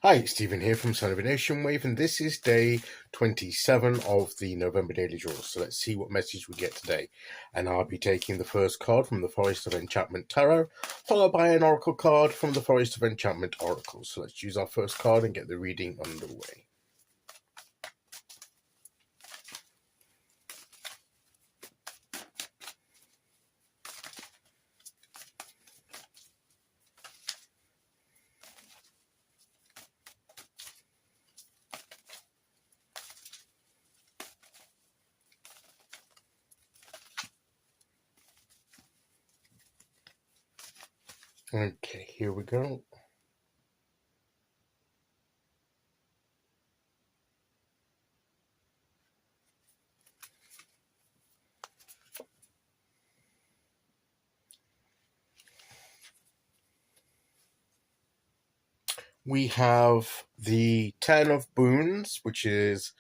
Hi, it's Stephen here from Son of a Nation Wave, and this is day 27 of the November Daily Draw. So let's see what message we get today. And I'll be taking the first card from the Forest of Enchantment Tarot, followed by an Oracle card from the Forest of Enchantment Oracle. So let's choose our first card and get the reading underway. Okay, here we go. We have the Ten of Boons, which is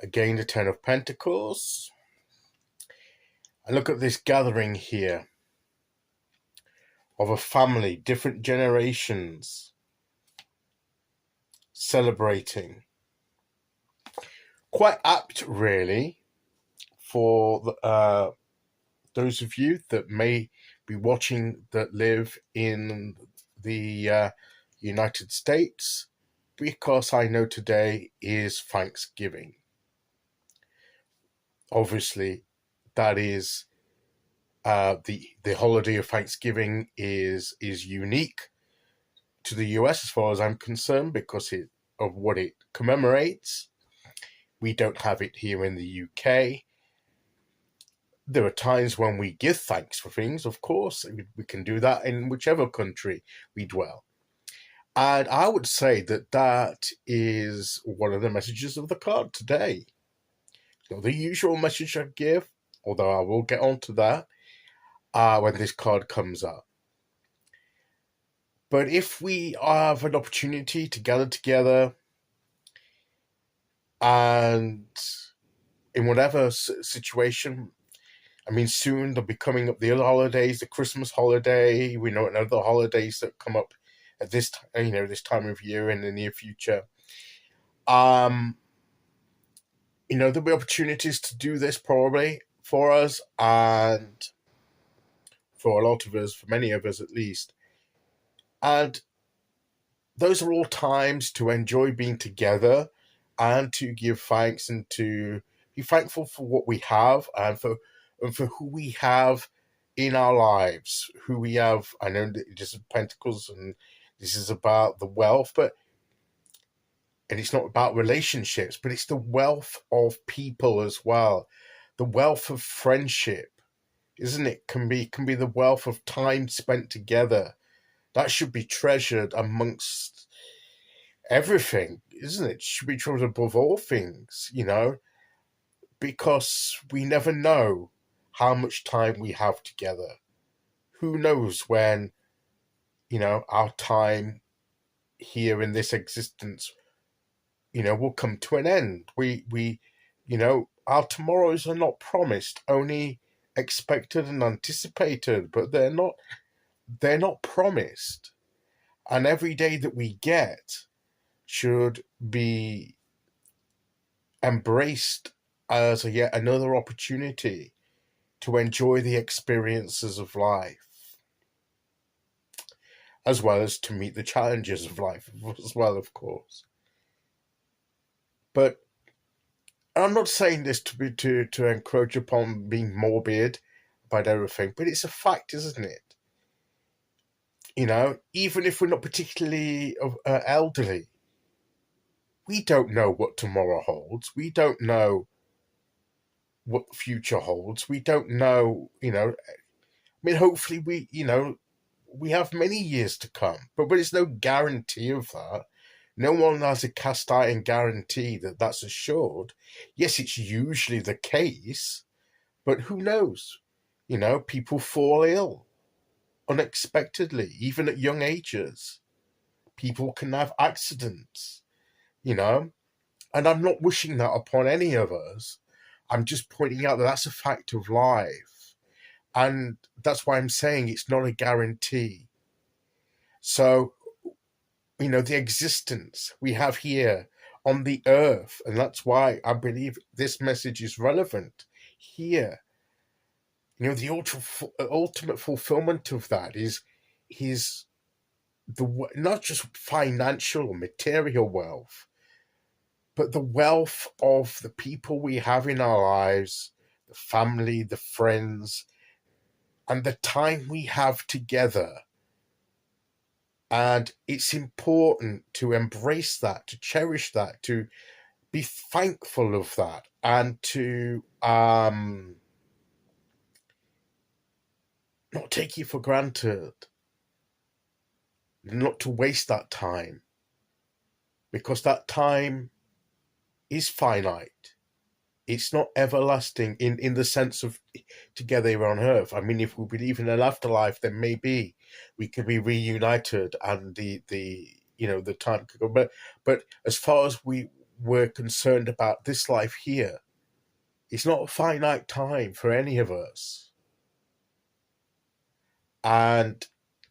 again the Ten of Pentacles. And look at this gathering here of a family, different generations celebrating. Quite apt, really, for those of you that may be watching that live in the United States, because I know today is Thanksgiving. Obviously, that is the holiday of Thanksgiving is unique to the US as far as I'm concerned because of what it commemorates. We don't have it here in the UK. There are times when we give thanks for things, of course. We can do that in whichever country we dwell. And I would say that that is one of the messages of the card today. Not the usual message I give, although I will get onto that when this card comes up. But if we have an opportunity to gather together and in whatever situation, I mean, soon they'll be coming up the other holidays, the Christmas holiday. We know other holidays that come up at this time, this time of year in the near future. There'll be opportunities to do this probably for us and for a lot of us, for many of us at least. And those are all times to enjoy being together and to give thanks and to be thankful for what we have and for who we have in our lives, who we have. I know this is Pentacles and this is about the wealth, and it's not about relationships, but it's the wealth of people as well. The wealth of friendship, isn't it? Can be the wealth of time spent together. That should be treasured amongst everything, isn't it? It should be treasured above all things, because we never know how much time we have together. Who knows when, our time here in this existence, will come to an end. Our tomorrows are not promised, only expected and anticipated, but they're not promised. And every day that we get should be embraced as yet another opportunity to enjoy the experiences of life, as well as to meet the challenges of life as well, of course. But I'm not saying this to encroach upon being morbid about everything, but it's a fact, isn't it? Even if we're not particularly elderly, we don't know what tomorrow holds. We don't know what the future holds. We don't know, hopefully we have many years to come, but there's no guarantee of that. No one has a cast iron guarantee that that's assured. Yes, it's usually the case, but who knows? People fall ill unexpectedly, even at young ages. People can have accidents, and I'm not wishing that upon any of us. I'm just pointing out that that's a fact of life. And that's why I'm saying it's not a guarantee. So the existence we have here on the earth. And that's why I believe this message is relevant here. The ultimate fulfillment of that is not just financial or material wealth, but the wealth of the people we have in our lives, the family, the friends, and the time we have together. And it's important to embrace that, to cherish that, to be thankful of that, and to not take it for granted, not to waste that time, because that time is finite. It's not everlasting in the sense of together here on earth. I mean, if we believe in an afterlife, then maybe we could be reunited and the time could go. But as far as we were concerned about this life here, it's not a finite time for any of us. And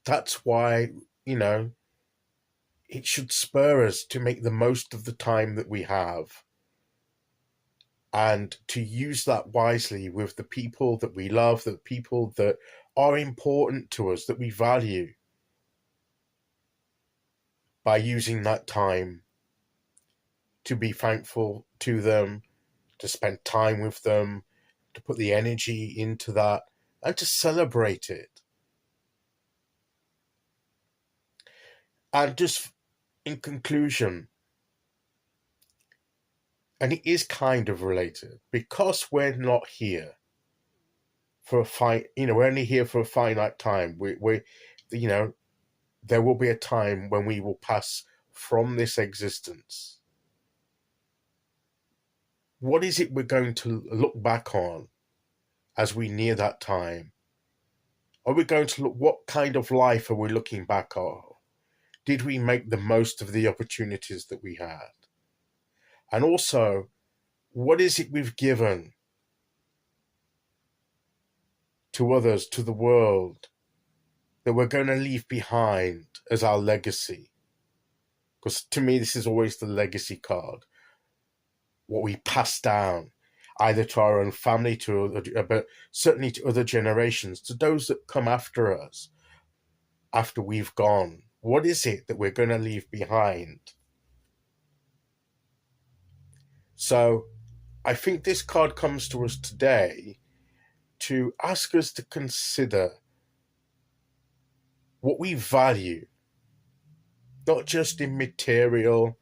that's why, it should spur us to make the most of the time that we have, and to use that wisely with the people that we love, the people that are important to us, that we value, by using that time to be thankful to them, to spend time with them, to put the energy into that, and to celebrate it. And just in conclusion, and it is kind of related, because we're not here for we're only here for a finite time. There will be a time when we will pass from this existence. What is it we're going to look back on as we near that time? Are we going to look, what kind of life are we looking back on? Did we make the most of the opportunities that we had? And also, what is it we've given to others, to the world, that we're going to leave behind as our legacy? Because to me, this is always the legacy card. What we pass down, either to our own family, but certainly to other generations, to those that come after us, after we've gone. What is it that we're going to leave behind? So I think this card comes to us today to ask us to consider what we value, not just in material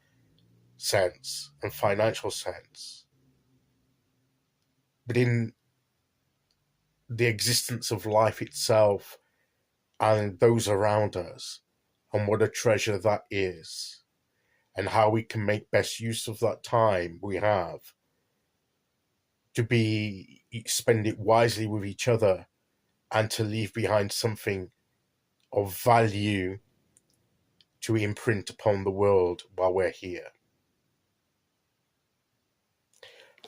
sense and financial sense, but in the existence of life itself and those around us, and what a treasure that is, and how we can make best use of that time we have to spend it wisely with each other, and to leave behind something of value to imprint upon the world while we're here.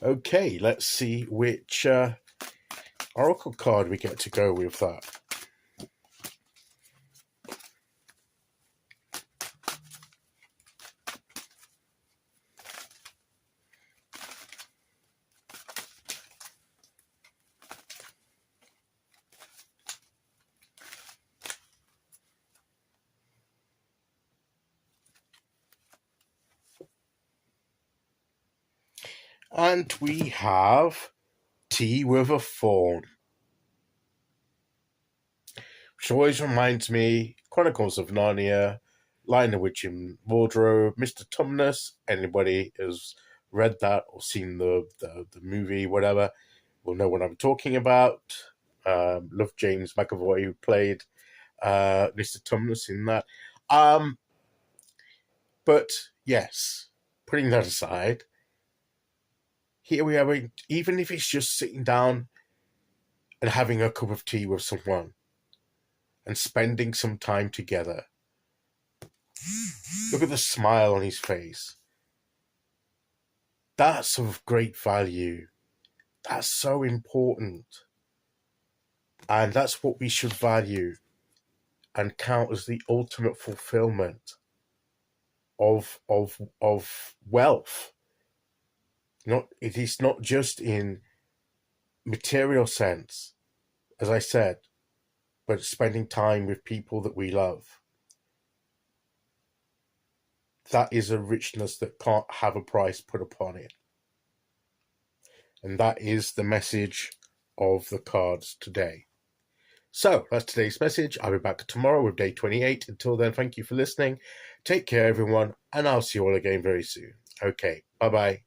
Okay, let's see which oracle card we get to go with that. And we have Tea with a Thorn, which always reminds me Chronicles of Narnia, Lion the Witch in Wardrobe, Mr. Tumnus. Anybody has read that or seen the movie, whatever, will know what I'm talking about. Love James McAvoy, who played Mr. Tumnus in that. But yes, putting that aside, here we are, even if it's just sitting down and having a cup of tea with someone and spending some time together. Look at the smile on his face. That's of great value. That's so important. And that's what we should value and count as the ultimate fulfillment. of wealth. It is not just in material sense, as I said, but spending time with people that we love. That is a richness that can't have a price put upon it. And that is the message of the cards today. So that's today's message. I'll be back tomorrow with day 28. Until then, thank you for listening. Take care, everyone, and I'll see you all again very soon. Okay, bye-bye.